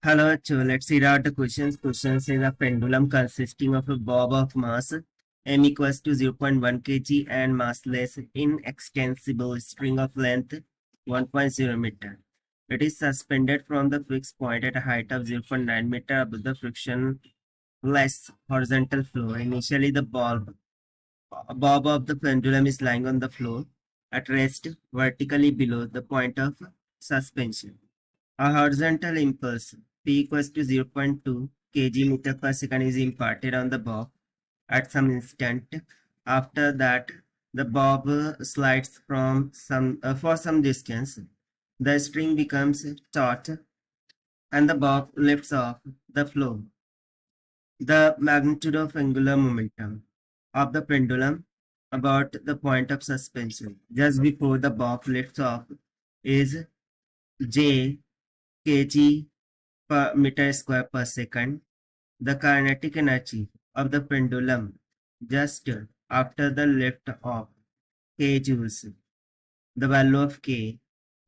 Hello, so let's read out the questions. Questions is a pendulum consisting of a bob of mass m equals to 0.1 kg and massless inextensible string of length 1.0 meter. It is suspended from the fixed point at a height of 0.9 meter above the frictionless horizontal floor. Initially, the bob of the pendulum is lying on the floor at rest vertically below the point of suspension. A horizontal impulse P equals to 0.2 kg meter per second is imparted on the bob at some instant. After that, the bob slides for some distance. The string becomes taut and the bob lifts off the floor. The magnitude of angular momentum of the pendulum about the point of suspension just before the bob lifts off is J kg per meter square per second. The kinetic energy of the pendulum just after the lift off k joules. The value of k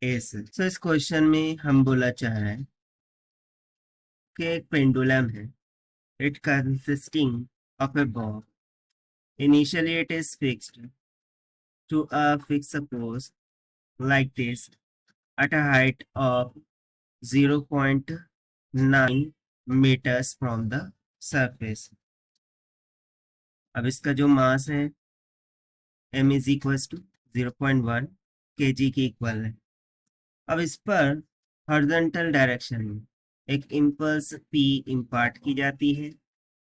is. So इस question में हम बोला चाह रहे हैं कि एक pendulum है. It consisting of a bob. Initially it is fixed to a fixed suppose like this at a height of 0.9 meters from the surface. अब इसका जो मास है m is equal to 0.1 kg के इक्वल है. अब इस पर हॉरिजॉन्टल डायरेक्शन में एक इम्पल्स p इम्पार्ट की जाती है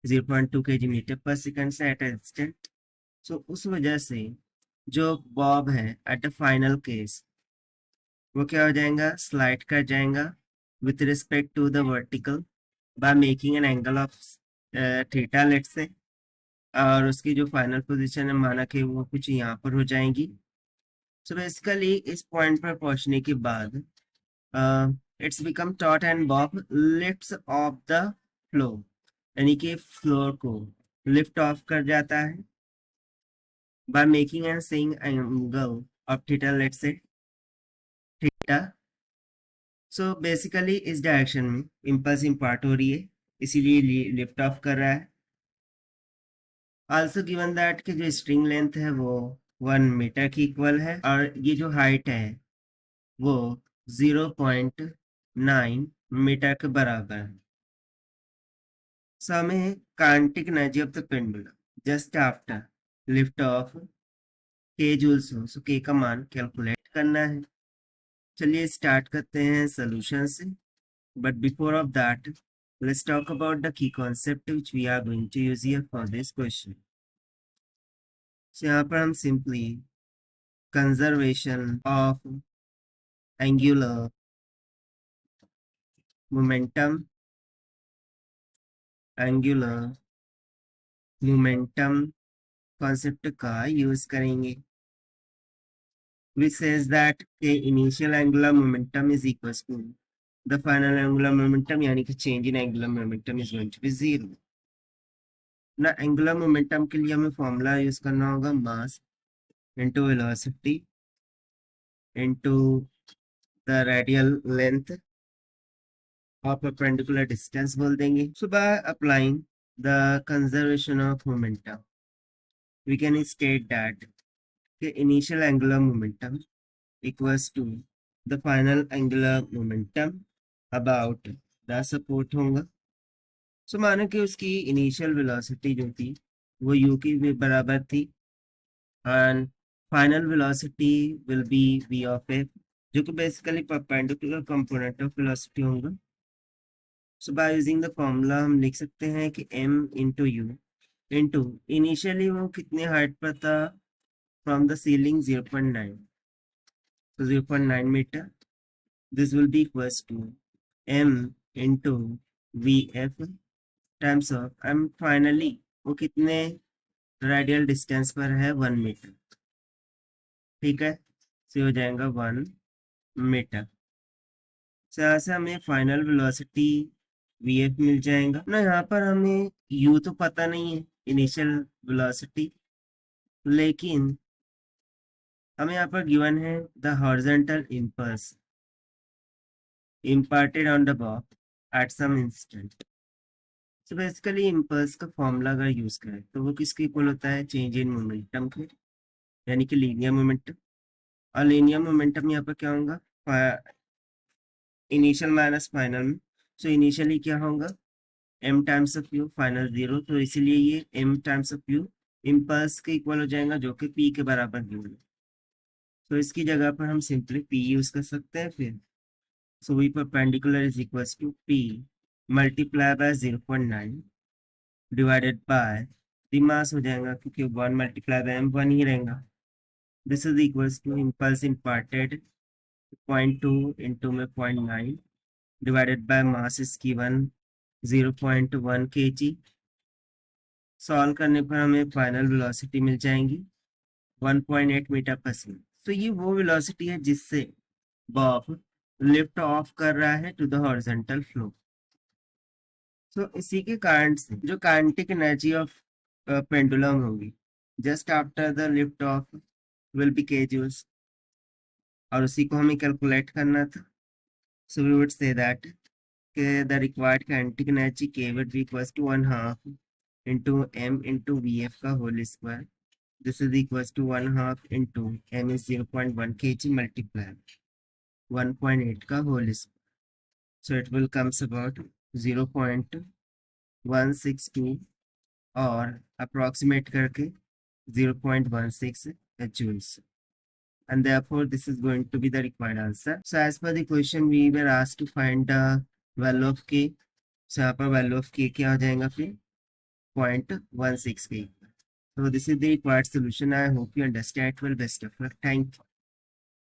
0.2 kg मीटर पर सेकंड से एट इंस्टेंट. सो उस वजह से जो बॉब है एट द फाइनल केस वो क्या हो जाएगा, स्लाइड कर जाएगा with respect to the vertical by making an angle of theta let's say. और उसकी जो फाइनल पोजीशन है माना कि वो कुछ यहाँ पर हो जाएंगी. सो बेसिकली इस पॉइंट पर पहुंचने के बाद it's become taught and Bob lifts of the floor, यानी कि फ्लोर को लिफ्ट ऑफ कर जाता है by making and saying angle of theta let's say theta. So basically इस डायरेक्शन में इम्पल्स इम्पार्ट हो रही है, इसीलिए लिफ्ट ऑफ कर रहा है. आल्सो गिवन दैट कि जो स्ट्रिंग लेंथ है वो 1 मीटर की इक्वल है और ये जो हाइट है वो 0.9 मीटर के बराबर है. सो हमें kinetic energy of the pendulum just after lift off के जूल्स हो, सो के का मान कैलकुलेट करना है. चलिए स्टार्ट करते हैं सॉल्यूशन से. But before of that let's talk about the key concept which we are going to use here for this question. So यहाँ पर हम simply conservation of angular momentum concept का यूज करेंगे, which says that the initial angular momentum is equals to the final angular momentum, यानी कि change in angular momentum is going to be 0. ना angular momentum के लिए हमें formula use करना होगा mass into velocity into the radial length of perpendicular distance बोल देंगे. So by applying the conservation of momentum we can state that the initial angular momentum equals to the final angular momentum about the support होगा. सो मानो कि उसकी initial velocity जो थी वो u की भी बराबर थी and final velocity will be v of f, जो कि basically perpendicular component of velocity होगा. सो बाय यूजिंग द फॉर्मूला हम लिख सकते हैं कि m into you into initially वो कितने हाइट पर था from the ceiling 0.9, so 0.9 meter. This will be equals to m into vf times of and finally वो कितने रेडियल डिस्टेंस पर है 1 मीटर. ठीक है, से हो जाएगा 1 मीटर. से यहाँ से हमें फाइनल वेलोसिटी vf मिल जाएगा ना. यहाँ पर हमें u तो पता नहीं है इनिशियल वेलोसिटी, लेकिन हमें यहाँ पर गिवन है the horizontal impulse imparted on the bob at some instant. So basically impulse का फॉर्मूला अगर यूज करें तो वो किसके इक्वल होता है, चेंज इन मोमेंटम के, यानी कि लीनियर मोमेंटम। और लीनियर मोमेंटम यहाँ पर क्या होगा, इनिशियल माइनस फाइनल में। सो इनिशियली क्या होगा, m times of u, final 0, तो इसीलिए ये m times of u impulse के इक्वल हो जाएगा, जो कि p के बराबर होगा। तो इसकी जगह पर हम सिंपली p यूज कर सकते हैं फिर। So v perpendicular is equals to p multiply by 0.9 divided by the mass हो जाएगा, क्योंकि 1 मल्टीप्लाई बाय m 1 ही रहेगा। This is equals to impulse imparted 0.2 into में 0.9 divided by mass is given 0.1 kg। Solve करने पर हमें फाइनल वेलोसिटी मिल जाएंगी 1.8 मीटर पर सेकेंड। तो ये वो वेलोसिटी है जिससे बॉब लिफ्ट ऑफ कर रहा है टू द हॉरिजॉन्टल फ्लो। तो इसी के कारण से जो काइनेटिक एनर्जी ऑफ पेंडुलम होगी just after the lift off will be K joules, और उसी को हमें कैलकुलेट करना था। So we would say that the required kinetic energy K would be equals to 1/2 into m into Vf का whole square. This is equals to 1/2 into m is 0.1 kg multiply 1.8 का whole square. So it will comes about 0.162 और approximate करके 0.16 joules. And therefore this is going to be the required answer. So as per the question we were asked to find the value of k. So यहाँ पर value of k क्या आ जाएगा फिर 0.16 k. So this is the required solution. I hope you understand well. Best of luck. Thank you.